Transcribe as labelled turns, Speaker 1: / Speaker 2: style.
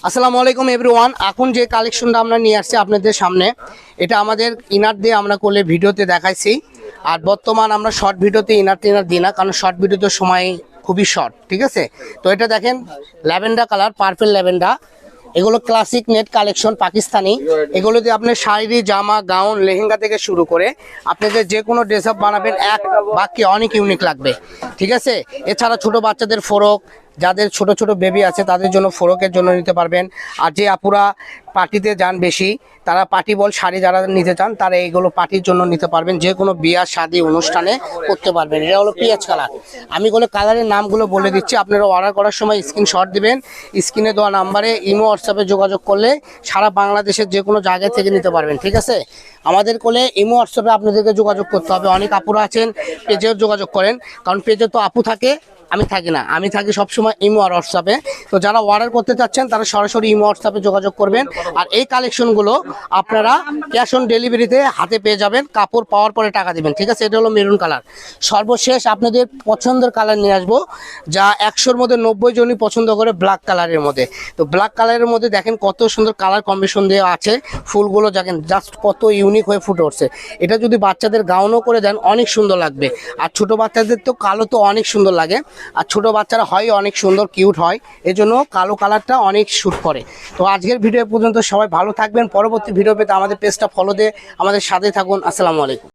Speaker 1: আসসালামু আলাইকুম এভরিওয়ান। এখন যে কালেকশনটা আমরা নিয়ে আসছি আপনাদের সামনে, এটা আমাদের ইনার দিয়ে আমরা করলে ভিডিওতে দেখাইছি। আর বর্তমান আমরা শর্ট ভিডিওতে ইনার টিনার দিই না, কারণ শর্ট ভিডিওতে সময় খুবই শর্ট, ঠিক আছে। তো এটা দেখেন ল্যাভেন্ডার কালার, পার্পল ল্যাভেন্ডার। এগুলো ক্লাসিক নেট কালেকশন পাকিস্তানি। এগুলো দিয়ে আপনি শাড়ি, জামা, গাউন, লেহেঙ্গা থেকে শুরু করে আপনাদের যে কোনো ড্রেস আপ বানাবেন, এক বাক্যে অনেক ইউনিক লাগবে, ঠিক আছে। এছাড়া ছোট বাচ্চাদের ফ্রক, যাদের ছোট ছোট বেবি আছে তাদের জন্য ফ্রকের জন্য নিতে পারবেন। আর যে আপুরা পার্টিতে যান বেশি, তারা পার্টি বল শাড়ি যারা নিতে চান তারা এইগুলো পার্টির জন্য নিতে পারবেন, যে কোনো বিয়া শাদী অনুষ্ঠানে করতে পারবেন। এটা হলো পিঁয়াজ কালার। আমি গুলো কালারের নামগুলো বলে দিচ্ছি, আপনারা অর্ডার করার সময় স্ক্রিনশট দিবেন। স্ক্রিনে দেওয়া নাম্বারে ইমো হোয়াটসঅ্যাপে যোগাযোগ করলে সারা বাংলাদেশের যে কোনো জায়গা থেকে নিতে পারবেন, ঠিক আছে। আমাদের কোলে ইমো হোয়াটসঅ্যাপে আপনাদেরকে যোগাযোগ করতে হবে। অনেক আপুরা আছেন পেজেও যোগাযোগ করেন, কারণ পেজে তো আপু থাকে, আমি থাকি না, আমি থাকি সবসময় ইমো আর হোয়াটসঅ্যাপে। তো যারা অর্ডার করতে চাচ্ছেন তারা সরাসরি ইমো হোয়াটসঅ্যাপে যোগাযোগ করবেন। আর এই কালেকশনগুলো আপনারা ক্যাশ অন ডেলিভারিতে হাতে পেয়ে যাবেন, কাপড় পাওয়ার পরে টাকা দিবেন, ঠিক আছে। এটা হলো মেরুন কালার। সর্বশেষ আপনাদের পছন্দের কালার নিয়ে আসবো, যা 100-র মধ্যে 90 জনই পছন্দ করে, ব্ল্যাক কালারের মধ্যে। তো ব্ল্যাক কালারের মধ্যে দেখেন কত সুন্দর কালার কম্বিনেশন দেওয়া আছে। ফুলগুলো দেখেন জাস্ট কত ইউনিক হয়ে ফুটে উঠছে। এটা যদি বাচ্চাদের গাউনও করে দেন অনেক সুন্দর লাগবে। আর ছোট বাচ্চাদের তো কালো তো অনেক সুন্দর লাগে, আর ছোট বাচ্চারা হয় অনেক সুন্দর কিউট হয়, এজন্য কালো কালারটা অনেক শ্যুট করে। তো আজকের ভিডিও পর্যন্ত, সবাই ভালো থাকবেন। পরবর্তী ভিডিও পেতে আমাদের পেজটা ফলো দিয়ে আমাদের সাথে থাকুন। আসসালামু আলাইকুম।